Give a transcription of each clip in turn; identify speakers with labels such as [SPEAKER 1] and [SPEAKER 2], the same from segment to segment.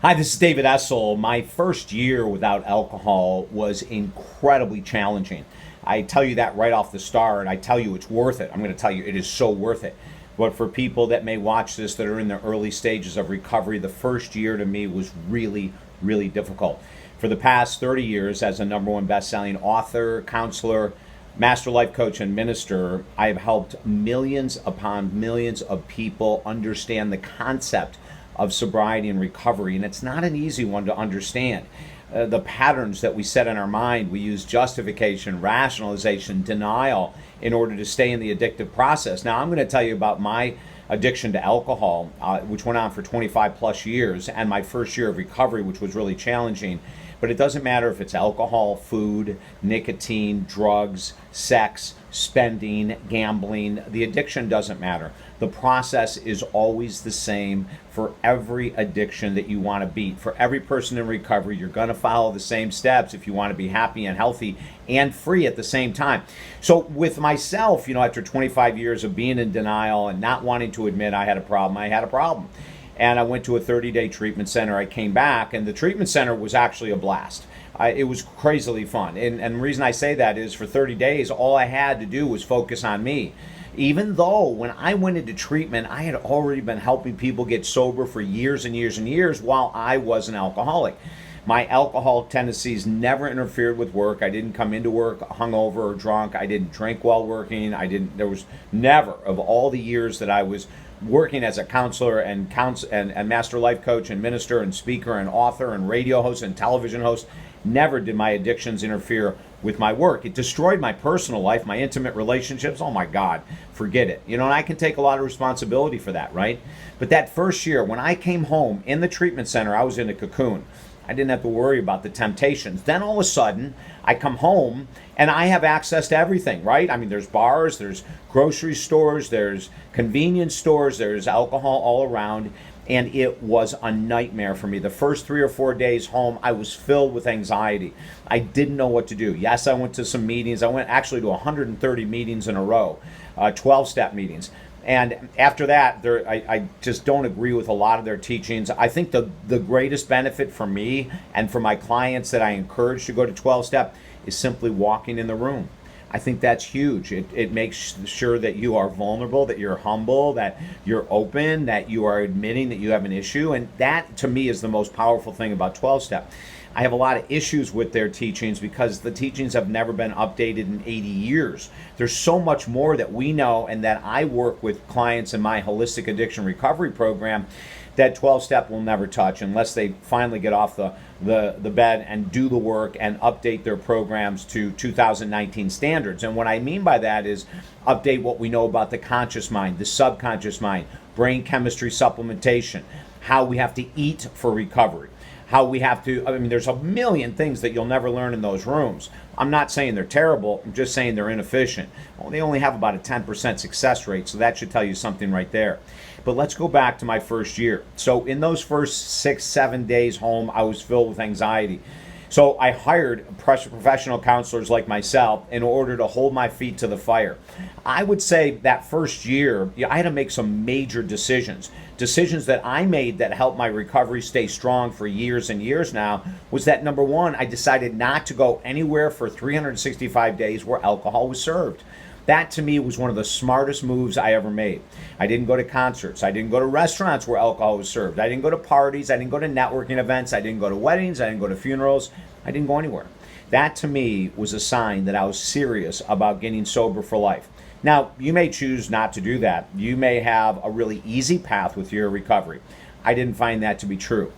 [SPEAKER 1] Hi, this is David Essel. My first year without alcohol was incredibly challenging. I tell you that right off the start. I tell you it's worth it. I'm going to tell you it is so worth it. But for people that may watch this that are in the early stages of recovery, the first year to me was really, really difficult. For the past 30 years, as a number one best-selling author, counselor, master life coach, and minister, I have helped millions upon millions of people understand the concept of sobriety and recovery. And it's not an easy one to understand. The patterns that we set in our mind, we use justification, rationalization, denial in order to stay in the addictive process. Now, I'm going to tell you about my addiction to alcohol, which went on for 25 plus years, and my first year of recovery, which was really challenging. But it doesn't matter if it's alcohol, food, nicotine, drugs, sex, spending, gambling. The addiction doesn't matter. The process is always the same for every addiction that you want to beat. For every person in recovery, you're going to follow the same steps if you want to be happy and healthy and free at the same time. So with myself, after 25 years of being in denial and not wanting to admit I had a problem. And I went to a 30-day treatment center. I came back, and the treatment center was actually a blast. It was crazily fun. And the reason I say that is for 30 days, all I had to do was focus on me. Even though when I went into treatment, I had already been helping people get sober for years and years and years while I was an alcoholic. My alcohol tendencies never interfered with work. I didn't come into work hungover or drunk. I didn't drink while working. There was never, of all the years that I was working as a counselor and master life coach and minister and speaker and author and radio host and television host, never did my addictions interfere with my work. It destroyed my personal life, my intimate relationships. Oh my God, forget it. And I can take a lot of responsibility for that, right? But that first year, when I came home in the treatment center, I was in a cocoon. I didn't have to worry about the temptations. Then all of a sudden, I come home and I have access to everything, right? I mean, there's bars, there's grocery stores, there's convenience stores, there's alcohol all around. And it was a nightmare for me. The first 3 or 4 days home, I was filled with anxiety. I didn't know what to do. Yes, I went to some meetings. I went actually to 130 meetings in a row, 12-step meetings. And after that, I just don't agree with a lot of their teachings. I think the greatest benefit for me and for my clients that I encourage to go to 12-step is simply walking in the room. I think that's huge. It makes sure that you are vulnerable, that you're humble, that you're open, that you are admitting that you have an issue. And that, to me, is the most powerful thing about 12-step. I have a lot of issues with their teachings because the teachings have never been updated in 80 years. There's so much more that we know and that I work with clients in my holistic addiction recovery program that 12-step will never touch unless they finally get off the bed and do the work and update their programs to 2019 standards. And what I mean by that is update what we know about the conscious mind, the subconscious mind, brain chemistry supplementation, how we have to eat for recovery, how we have to, there's a million things that you'll never learn in those rooms. I'm not saying they're terrible, I'm just saying they're inefficient. Well, they only have about a 10% success rate, so that should tell you something right there. But let's go back to my first year. So in those first 6-7 days home, I was filled with anxiety. So I hired professional counselors like myself in order to hold my feet to the fire. I would say that first year, I had to make some major decisions that I made that helped my recovery stay strong for years and years now. Was that number one, I decided not to go anywhere for 365 days where alcohol was served. That to me was one of the smartest moves I ever made. I didn't go to concerts. I didn't go to restaurants where alcohol was served. I didn't go to parties. I didn't go to networking events. I didn't go to weddings. I didn't go to funerals. I didn't go anywhere. That to me was a sign that I was serious about getting sober for life. Now, you may choose not to do that. You may have a really easy path with your recovery. I didn't find that to be true.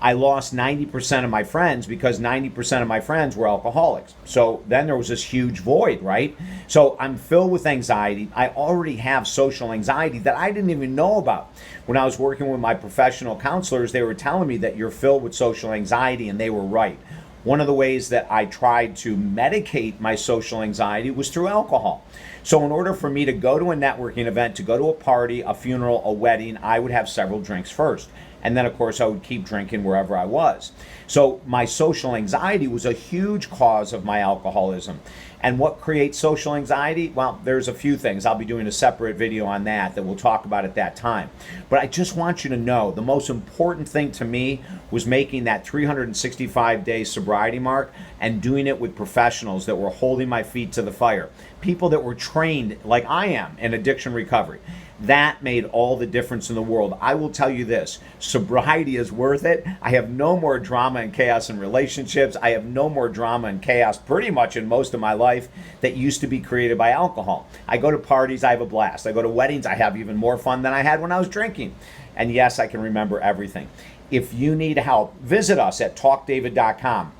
[SPEAKER 1] I lost 90% of my friends because 90% of my friends were alcoholics. So then there was this huge void, right? So I'm filled with anxiety. I already have social anxiety that I didn't even know about. When I was working with my professional counselors, they were telling me that you're filled with social anxiety, and they were right. One of the ways that I tried to medicate my social anxiety was through alcohol. So in order for me to go to a networking event, to go to a party, a funeral, a wedding, I would have several drinks first. And then, of course, I would keep drinking wherever I was. So my social anxiety was a huge cause of my alcoholism. And what creates social anxiety? Well, there's a few things. I'll be doing a separate video on that we'll talk about at that time. But I just want you to know the most important thing to me was making that 365-day sobriety mark and doing it with professionals that were holding my feet to the fire. People that were trained like I am in addiction recovery. That made all the difference in the world. I will tell you this, sobriety is worth it. I have no more drama and chaos in relationships. I have no more drama and chaos pretty much in most of my life that used to be created by alcohol. I go to parties, I have a blast. I go to weddings, I have even more fun than I had when I was drinking. And yes, I can remember everything. If you need help, visit us at talkdavid.com.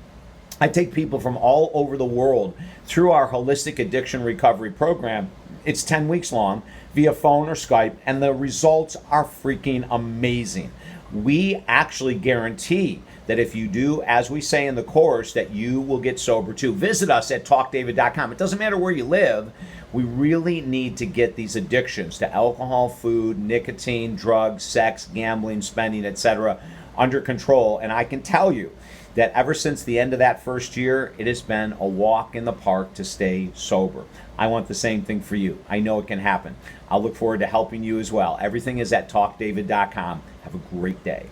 [SPEAKER 1] I take people from all over the world through our holistic addiction recovery program. It's 10 weeks long via phone or Skype, and the results are freaking amazing. We actually guarantee that if you do, as we say in the course, that you will get sober too. Visit us at talkdavid.com. It doesn't matter where you live. We really need to get these addictions to alcohol, food, nicotine, drugs, sex, gambling, spending, etc. under control. And I can tell you that ever since the end of that first year, it has been a walk in the park to stay sober. I want the same thing for you. I know it can happen. I'll look forward to helping you as well. Everything is at talkdavid.com. Have a great day.